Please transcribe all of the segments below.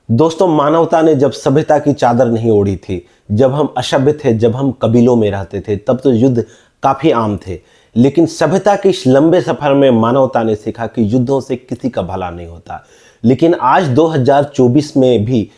दोस्तों, मानवता ने जब सभ्यता की चादर नहीं ओढ़ी थी, जब हम असभ्य थे, जब हम कबीलों में रहते थे, तब तो युद्ध काफ़ी आम थे। लेकिन सभ्यता के इस लंबे सफ़र में मानवता ने सीखा कि युद्धों से किसी का भला नहीं होता। लेकिन आज 2024 में भी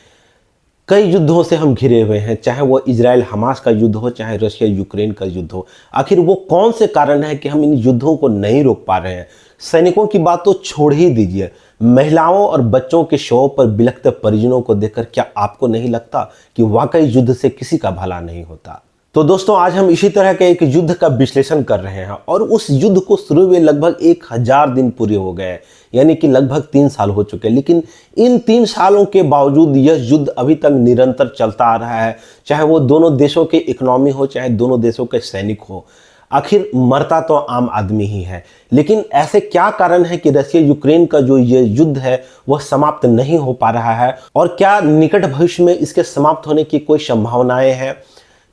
कई युद्धों से हम घिरे हुए हैं, चाहे वो इजराइल हमास का युद्ध हो, चाहे रशिया यूक्रेन का युद्ध हो। आखिर वो कौन से कारण है कि हम इन युद्धों को नहीं रोक पा रहे हैं? सैनिकों की बात तो छोड़ ही दीजिए, महिलाओं और बच्चों के शवों पर बिलखते परिजनों को देखकर क्या आपको नहीं लगता कि वाकई युद्ध से किसी का भला नहीं होता? तो दोस्तों, आज हम इसी तरह के एक युद्ध का विश्लेषण कर रहे हैं और उस युद्ध को शुरू हुए लगभग 1000 दिन पूरे हो गए, यानी कि लगभग 3 साल हो चुके हैं। लेकिन इन 3 सालों के बावजूद यह युद्ध अभी तक निरंतर चलता आ रहा है, चाहे वो दोनों देशों के इकोनॉमी हो, चाहे दोनों देशों के सैनिक हो। आखिर मरता तो आम आदमी ही है। लेकिन ऐसे क्या कारण है कि रशिया यूक्रेन का जो ये युद्ध है वह समाप्त नहीं हो पा रहा है, और क्या निकट भविष्य में इसके समाप्त होने की कोई संभावनाएं हैं?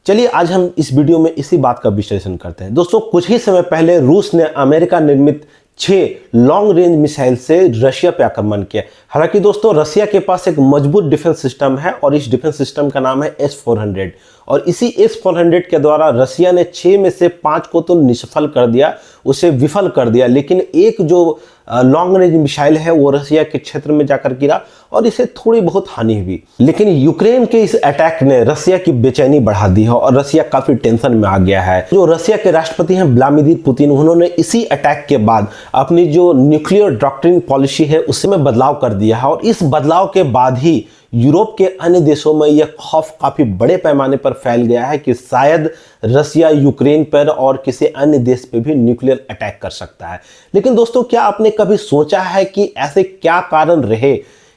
चलिए आज हम इस वीडियो में इसी बात का विश्लेषण करते हैं। दोस्तों, कुछ ही समय पहले रूस ने अमेरिका निर्मित 6 लॉन्ग रेंज मिसाइल से रशिया पे आक्रमण किया। हालांकि दोस्तों, रशिया के पास एक मजबूत डिफेंस सिस्टम है और इस डिफेंस सिस्टम का नाम है S-400, और इसी S-400 के द्वारा रशिया ने 6 में से 5 को तो निष्फल कर दिया, उसे विफल कर दिया। लेकिन एक जो लॉन्ग रेंज मिसाइल है वो रशिया के क्षेत्र में जाकर गिरा और इसे थोड़ी बहुत हानि हुई। लेकिन यूक्रेन के इस अटैक ने रशिया की बेचैनी बढ़ा दी है और रशिया काफी टेंशन में आ गया है। जो रशिया के राष्ट्रपति हैं व्लादिमीर पुतिन, उन्होंने इसी अटैक के बाद अपनी जो न्यूक्लियर डॉक्ट्रिन पॉलिसी है उसमें बदलाव कर दिया है, और इस बदलाव के बाद ही यूरोप के अन्य देशों में यह खौफ काफी बड़े पैमाने पर फैल गया है कि शायद रशिया यूक्रेन पर और किसी अन्य देश पे भी न्यूक्लियर अटैक कर सकता है। लेकिन दोस्तों, क्या आपने कभी सोचा है कि ऐसे क्या कारण रहे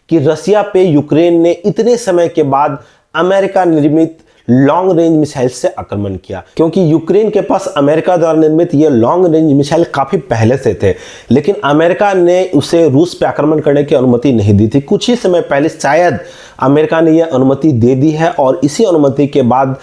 कि रशिया पे यूक्रेन ने इतने समय के बाद अमेरिका निर्मित लॉन्ग रेंज मिसाइल से आक्रमण किया? क्योंकि यूक्रेन के पास अमेरिका द्वारा निर्मित ये लॉन्ग रेंज मिसाइल काफी पहले से थे, लेकिन अमेरिका ने उसे रूस पे आक्रमण करने की अनुमति नहीं दी थी। कुछ ही समय पहले शायद अमेरिका ने यह अनुमति दे दी है, और इसी अनुमति के बाद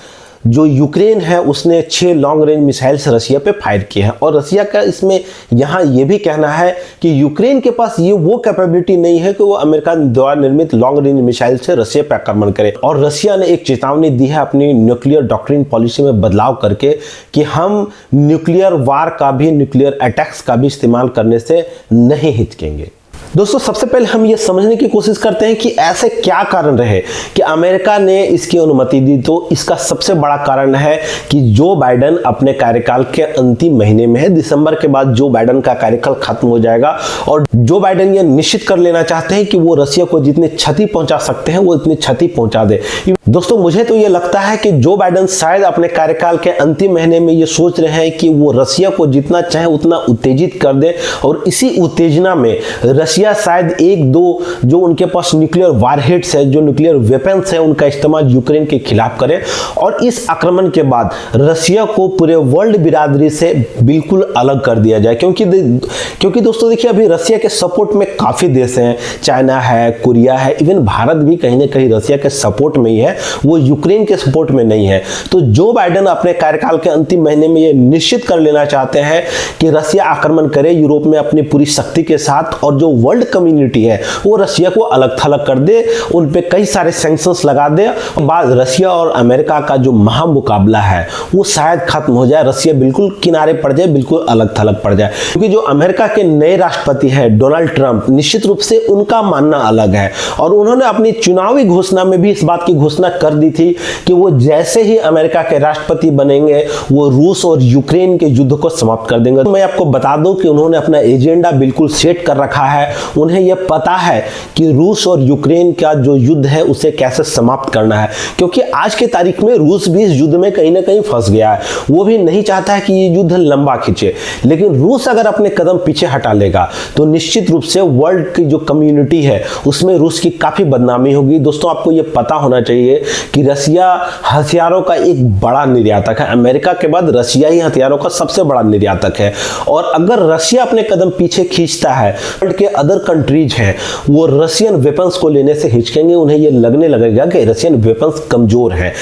जो यूक्रेन है उसने 6 लॉन्ग रेंज मिसाइल्स रशिया पे फायर किए हैं। और रशिया का इसमें यहाँ ये भी कहना है कि यूक्रेन के पास ये वो कैपेबिलिटी नहीं है कि वो अमेरिका द्वारा निर्मित लॉन्ग रेंज मिसाइल से रशिया पे आक्रमण करे। और रशिया ने एक चेतावनी दी है अपनी न्यूक्लियर डॉक्ट्रिन पॉलिसी में बदलाव करके कि हम न्यूक्लियर वार का भी, न्यूक्लियर अटैक्स का भी इस्तेमाल करने से नहीं हिचकेंगे। दोस्तों, सबसे पहले हम ये समझने की कोशिश करते हैं कि ऐसे क्या कारण रहे कि अमेरिका ने इसकी अनुमति दी। तो इसका सबसे बड़ा कारण है कि जो बाइडेन अपने कार्यकाल के अंतिम महीने में है। दिसंबर के बाद जो बाइडेन का कार्यकाल खत्म हो जाएगा, और जो बाइडेन ये निश्चित कर लेना चाहते हैं कि वो रशिया को जितनी क्षति पहुंचा सकते हैं वो इतनी क्षति पहुंचा दे। दोस्तों, मुझे तो ये लगता है कि जो बाइडेन शायद अपने कार्यकाल के अंतिम महीने में ये सोच रहे हैं कि वो रशिया को जितना चाहे उतना उत्तेजित कर दे, और इसी उत्तेजना में रशिया शायद 1-2 जो उनके पास न्यूक्लियर वारहेड्स है, जो न्यूक्लियर वेपन्स है, उनका इस्तेमाल यूक्रेन के खिलाफ करे। और इस आक्रमण के बाद रशिया को पूरे वर्ल्ड बिरादरी से बिल्कुल अलग कर दिया जाए। क्योंकि दोस्तों देखिए, अभी रशिया के सपोर्ट में काफी देश हैं, चाइना है, कोरिया है, इवन भारत भी कहीं ना कहीं रशिया के सपोर्ट में ही है, वो यूक्रेन के सपोर्ट में नहीं है। तो जो बाइडेन अपने कार्यकाल के अंतिम महीने में ये निश्चित कर लेना चाहते हैं कि रशिया आक्रमण करे यूरोप में अपनी पूरी शक्ति के साथ, और जो वर्ल्ड कम्युनिटी है वो रशिया को अलग थलग कर दे, उन पे कई सारे सैंक्शंस लगा दे। बाद रशिया और अमेरिका का जो महामुकाबला है वो शायद खत्म हो जाए, रशिया बिल्कुल किनारे पड़ जाए, बिल्कुल अलग थलग पड़ जाए। क्योंकि जो अमेरिका के नए राष्ट्रपति है डोनाल्ड ट्रंप, निश्चित रूप से उनका मानना अलग है, और उन्होंने अपनी चुनावी घोषणा में भी इस बात की घोषणा कर दी थी कि वो जैसे ही अमेरिका के राष्ट्रपति बनेंगे वो रूस और यूक्रेन के युद्ध को समाप्त कर देंगे। मैं आपको बता दूं कि उन्होंने अपना एजेंडा बिल्कुल सेट कर रखा है। उन्हें यह पता है कि रूस और यूक्रेन का जो युद्ध है उसे कैसे समाप्त करना है, क्योंकि आज के तारीख में रूस भी इस युद्ध में कहीं ना कहीं फंस गया है। वो भी नहीं चाहता है कि ये युद्ध लंबा खींचे, लेकिन रूस अगर अपने कदम पीछे हटा लेगा तो निश्चित रूप से वर्ल्ड की जो कम्युनिटी है उसमें रूस की काफी बदनामी होगी। दोस्तों, आपको यह पता होना चाहिए कि रशिया हथियारों का एक बड़ा निर्यातक है। अमेरिका के बाद रशिया ही हथियारों का सबसे बड़ा निर्यातक है, और अगर रशिया अपने कदम पीछे खींचता है, वर्ल्ड के अदर कंट्रीज हैं वो रशियन वेपन्स को लेने से हिचकेंगे। उन्हें यह लगने लगेगा कि रशियन वेपन्स कमजोर हैं।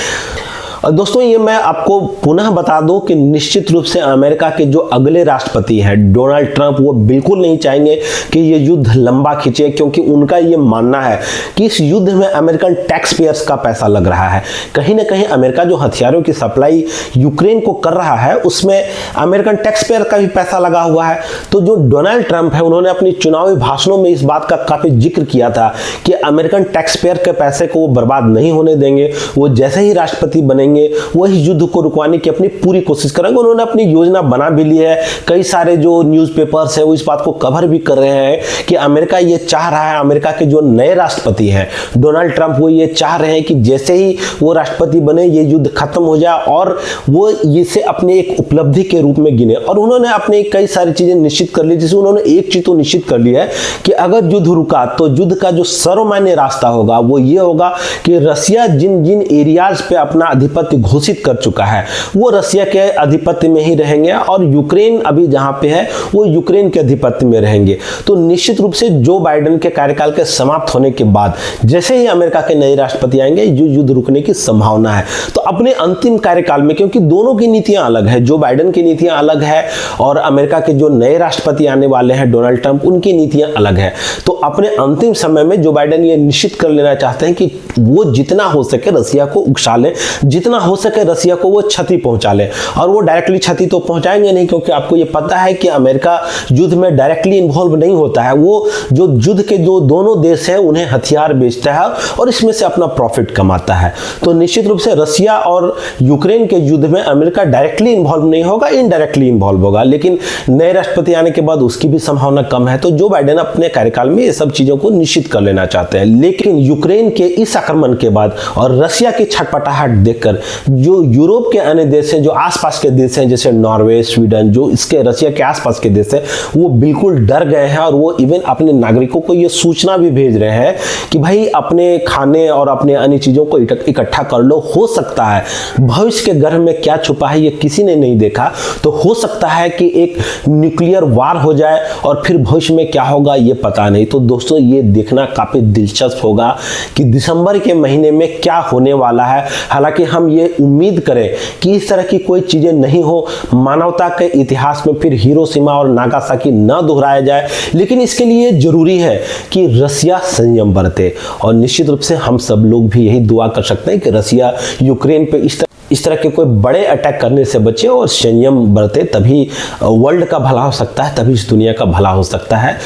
और दोस्तों ये मैं आपको पुनः बता दूं कि निश्चित रूप से अमेरिका के जो अगले राष्ट्रपति हैं डोनाल्ड ट्रंप, वो बिल्कुल नहीं चाहेंगे कि ये युद्ध लंबा खींचे, क्योंकि उनका ये मानना है कि इस युद्ध में अमेरिकन टैक्स पेयर्स का पैसा लग रहा है। कहीं ना कहीं अमेरिका जो हथियारों की सप्लाई यूक्रेन को कर रहा है उसमें अमेरिकन टैक्स पेयर का भी पैसा लगा हुआ है। तो जो डोनाल्ड ट्रंप है उन्होंने अपनी चुनावी भाषणों में इस बात का काफी जिक्र किया था कि अमेरिकन टैक्स पेयर के पैसे को वो बर्बाद नहीं होने देंगे, वो जैसे ही राष्ट्रपति बनेंगे वही युद्ध को रुकवाने की अपनी पूरी कोशिश करेंगे। उन्होंने अपनी योजना बना भी ली है। कई सारे जो न्यूज़पेपर्स है वो इस बात को कवर भी कर रहे हैं कि अमेरिका ये चाह रहा है, अमेरिका के जो नए राष्ट्रपति हैं डोनाल्ड ट्रंप, वो ये चाह रहे हैं कि जैसे ही वो राष्ट्रपति बने ये युद्ध खत्म हो जाए और वो इसे अपने एक उपलब्धि के रूप में गिने। और उन्होंने अपने कई सारी चीजें निश्चित कर ली, जिसमें उन्होंने एक चीज तो निश्चित कर ली है कि अगर युद्ध रुका तो युद्ध का जो सर्वमान्य रास्ता होगा वो ये होगा कि रसिया जिन जिन एरियाज पे अपना आधिपत्य घोषित कर चुका है वो रसिया के आधिपत्य में ही रहेंगे और यूक्रेन अभी जहां पे है वो यूक्रेन के आधिपत्य में रहेंगे। तो निश्चित रूप से जो बाइडेन के कार्यकाल के समाप्त होने के बाद जैसे ही अमेरिका के नए राष्ट्रपति आएंगे युद्ध रुकने की संभावना है। तो अपने अंतिम कार्यकाल में, क्योंकि दोनों की नीतियां अलग है, जो बाइडेन की नीतियां अलग है और अमेरिका के जो नए राष्ट्रपति आने वाले हैं डोनाल्ड ट्रंप, उनकी नीतियां अलग है। तो अपने अंतिम समय में जो बाइडेन ये निश्चित कर लेना चाहते हैं कि वो जितना हो सके रसिया को उकसा ले, जितना हो सके रसिया को वो क्षति पहुंचा ले। और वो डायरेक्टली क्षति तो पहुंचाएंगे नहीं, क्योंकि आपको ये पता है कि अमेरिका युद्ध में डायरेक्टली इन्वॉल्व नहीं होता है। वो जो युद्ध के जो दोनों देश हैं उन्हें हथियार बेचता है और इसमें से अपना प्रॉफिट कमाता है। तो निश्चित रूप से रसिया और यूक्रेन के युद्ध में अमेरिका डायरेक्टली इन्वॉल्व नहीं होगा, इनडायरेक्टली इन्वॉल्व होगा, लेकिन नए राष्ट्रपति आने के बाद उसकी भी संभावना कम है। तो जो बाइडेन अपने कार्यकाल में ये सब चीजों को निश्चित कर लेना चाहते हैं। लेकिन यूक्रेन के इस आक्रमण के बाद और रसिया की छटपटाहट देखकर जो यूरोप के अन्य देश हैं, जो आसपास के देश हैं जैसे नॉर्वे, स्वीडन, जो इसके रसिया के आसपास के देश हैं, वो बिल्कुल डर गए हैं और वो इवन अपने नागरिकों को ये सूचना भी भेज रहे हैं कि भाई अपने खाने और अपने अन्य चीजों को इकट्ठा कर लो। हो सकता है भविष्य के गर्भ में क्या छुपा है ये किसी ने नहीं देखा, तो हो सकता है कि एक न्यूक्लियर वार हो जाए और फिर भविष्य में क्या होगा ये पता नहीं। तो दोस्तों ये देखना काफी दिलचस्प होगा कि दिसंबर के महीने में क्या होने वाला है। हालांकि हम ये उम्मीद करें कि इस तरह की कोई चीजें नहीं हो, मानवता के इतिहास में फिर हिरोशिमा और नागासाकी न दोहराया जाए, लेकिन इसके लिए जरूरी है कि रसिया संयम बरते। और निश्चित रूप से हम सब लोग भी यही दुआ कर सकते हैं कि रसिया यूक्रेन पे इस तरह के कोई बड़े अटैक करने से बचे और संयम बरते, तभी वर्ल्ड का भला हो सकता है, तभी इस दुनिया का भला हो सकता है।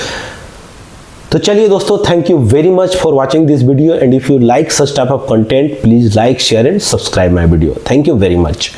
तो चलिए दोस्तों, thank you very much for watching this video and if you like such type of content please like, share and subscribe my video. Thank you very much.